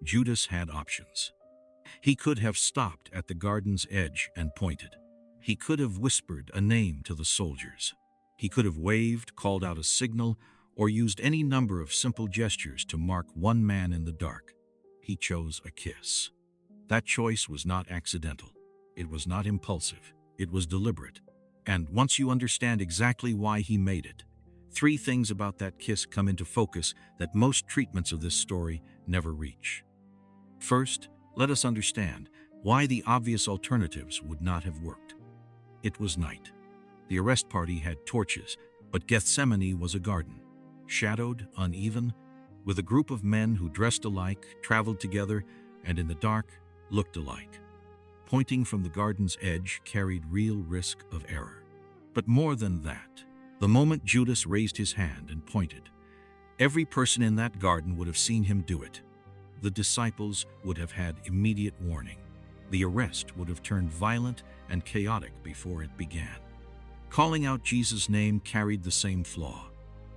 Judas had options. He could have stopped at the garden's edge and pointed. He could have whispered a name to the soldiers. He could have waved, called out a signal, or used any number of simple gestures to mark one man in the dark. He chose a kiss. That choice was not accidental. It was not impulsive. It was deliberate. And once you understand exactly why he made it, three things about that kiss come into focus that most treatments of this story never reach. First, let us understand why the obvious alternatives would not have worked. It was night. The arrest party had torches, but Gethsemane was a garden, shadowed, uneven, with a group of men who dressed alike, traveled together, and in the dark, looked alike. Pointing from the garden's edge carried real risk of error. But more than that, the moment Judas raised his hand and pointed, every person in that garden would have seen him do it. The disciples would have had immediate warning. The arrest would have turned violent and chaotic before it began. Calling out Jesus' name carried the same flaw.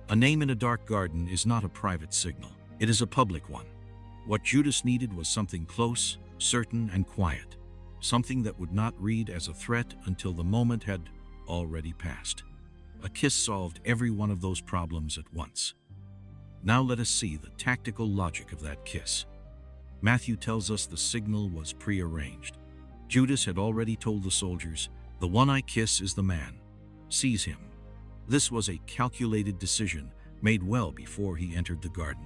A name in a dark garden is not a private signal. It is a public one. What Judas needed was something close, certain, and quiet. Something that would not read as a threat until the moment had already passed. A kiss solved every one of those problems at once. Now let us see the tactical logic of that kiss. Matthew tells us the signal was prearranged. Judas had already told the soldiers, "The one I kiss is the man. Seize him." This was a calculated decision made well before he entered the garden.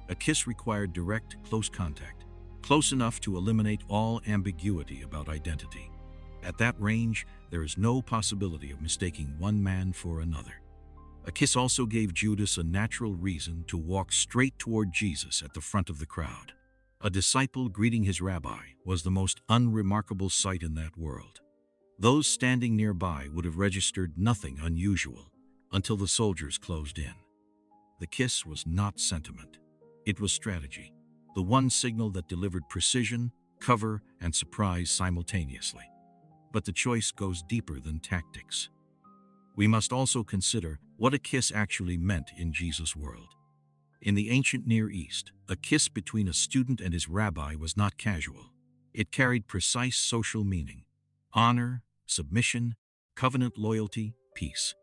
A kiss required direct, close contact, close enough to eliminate all ambiguity about identity. At that range, there is no possibility of mistaking one man for another. A kiss also gave Judas a natural reason to walk straight toward Jesus at the front of the crowd. A disciple greeting his rabbi was the most unremarkable sight in that world. Those standing nearby would have registered nothing unusual until the soldiers closed in. The kiss was not sentiment. It was strategy, the one signal that delivered precision, cover, and surprise simultaneously. But the choice goes deeper than tactics. We must also consider what a kiss actually meant in Jesus' world. In the ancient Near East, a kiss between a student and his rabbi was not casual. It carried precise social meaning: honor, submission, covenant loyalty, peace.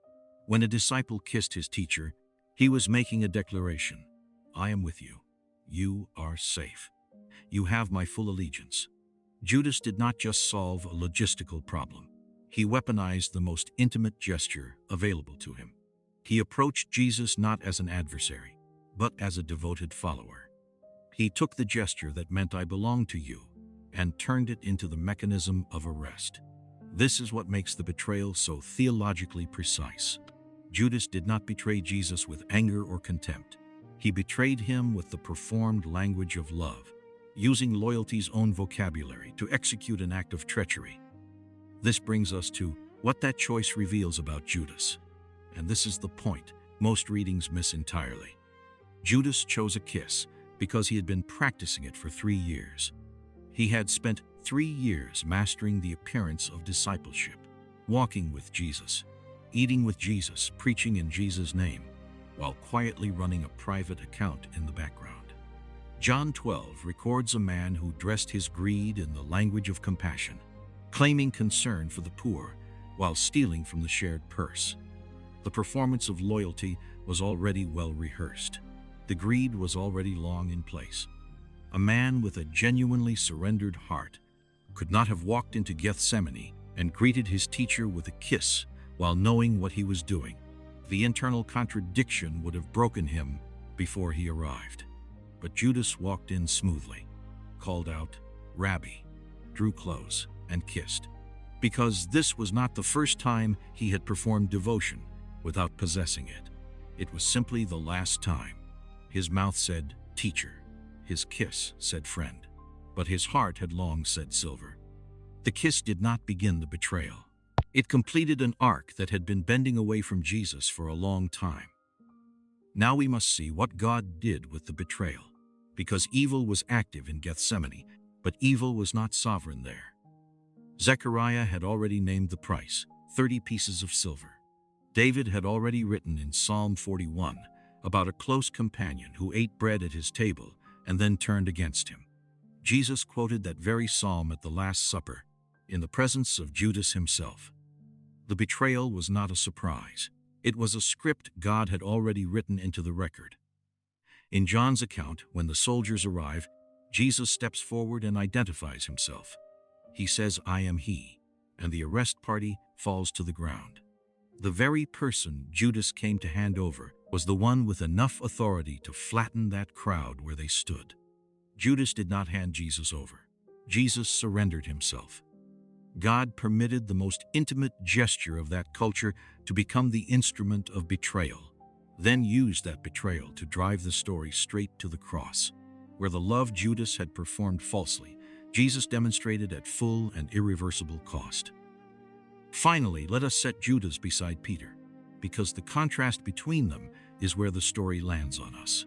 When a disciple kissed his teacher, he was making a declaration: "I am with you. You are safe. You have my full allegiance." Judas did not just solve a logistical problem. He weaponized the most intimate gesture available to him. He approached Jesus not as an adversary, but as a devoted follower. He took the gesture that meant "I belong to you" and turned it into the mechanism of arrest. This is what makes the betrayal so theologically precise. Judas did not betray Jesus with anger or contempt. He betrayed him with the performed language of love, using loyalty's own vocabulary to execute an act of treachery. This brings us to what that choice reveals about Judas. And this is the point most readings miss entirely. Judas chose a kiss because he had been practicing it for 3 years. He had spent 3 years mastering the appearance of discipleship, walking with Jesus, eating with Jesus, preaching in Jesus' name, while quietly running a private account in the background. John 12 records a man who dressed his greed in the language of compassion, claiming concern for the poor while stealing from the shared purse. The performance of loyalty was already well rehearsed. The greed was already long in place. A man with a genuinely surrendered heart could not have walked into Gethsemane and greeted his teacher with a kiss while knowing what he was doing. The internal contradiction would have broken him before he arrived. But Judas walked in smoothly, called out, "Rabbi," drew close, and kissed. Because this was not the first time he had performed devotion without possessing it. It was simply the last time. His mouth said, "Teacher." His kiss said, "Friend." But his heart had long said, "Silver." The kiss did not begin the betrayal. It completed an arc that had been bending away from Jesus for a long time. Now we must see what God did with the betrayal. Because evil was active in Gethsemane, but evil was not sovereign there. Zechariah had already named the price, 30 pieces of silver. David had already written in Psalm 41 about a close companion who ate bread at his table and then turned against him. Jesus quoted that very psalm at the Last Supper, in the presence of Judas himself. The betrayal was not a surprise. It was a script God had already written into the record. In John's account, when the soldiers arrive, Jesus steps forward and identifies himself. He says, "I am he," and the arrest party falls to the ground. The very person Judas came to hand over was the one with enough authority to flatten that crowd where they stood. Judas did not hand Jesus over. Jesus surrendered himself. God permitted the most intimate gesture of that culture to become the instrument of betrayal, then used that betrayal to drive the story straight to the cross. Where the love Judas had performed falsely, Jesus demonstrated at full and irreversible cost. Finally, let us set Judas beside Peter, because the contrast between them is where the story lands on us.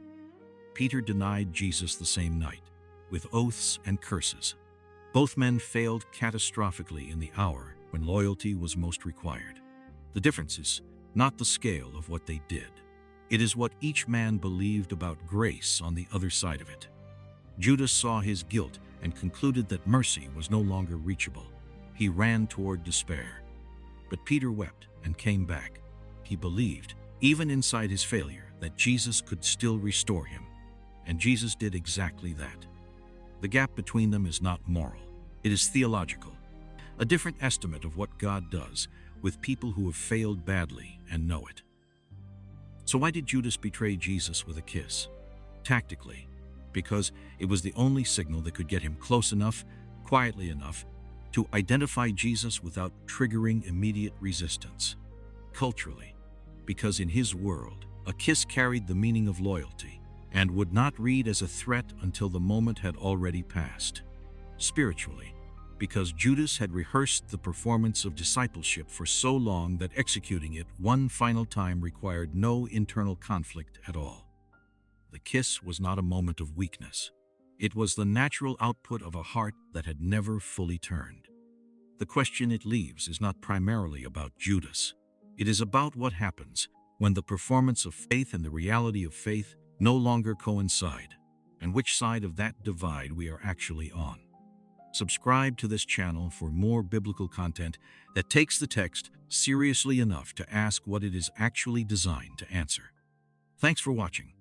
Peter denied Jesus the same night, with oaths and curses. Both men failed catastrophically in the hour when loyalty was most required. The difference is not the scale of what they did. It is what each man believed about grace on the other side of it. Judas saw his guilt and concluded that mercy was no longer reachable. He ran toward despair. But Peter wept and came back. He believed, even inside his failure, that Jesus could still restore him. And Jesus did exactly that. The gap between them is not moral. It is theological. A different estimate of what God does with people who have failed badly and know it. So why did Judas betray Jesus with a kiss? Tactically, because it was the only signal that could get him close enough, quietly enough, to identify Jesus without triggering immediate resistance. Culturally, because in his world, a kiss carried the meaning of loyalty and would not read as a threat until the moment had already passed. Spiritually, because Judas had rehearsed the performance of discipleship for so long that executing it one final time required no internal conflict at all. The kiss was not a moment of weakness. It was the natural output of a heart that had never fully turned. The question it leaves is not primarily about Judas. It is about what happens when the performance of faith and the reality of faith no longer coincide, and which side of that divide we are actually on. Subscribe to this channel for more biblical content that takes the text seriously enough to ask what it is actually designed to answer. Thanks for watching.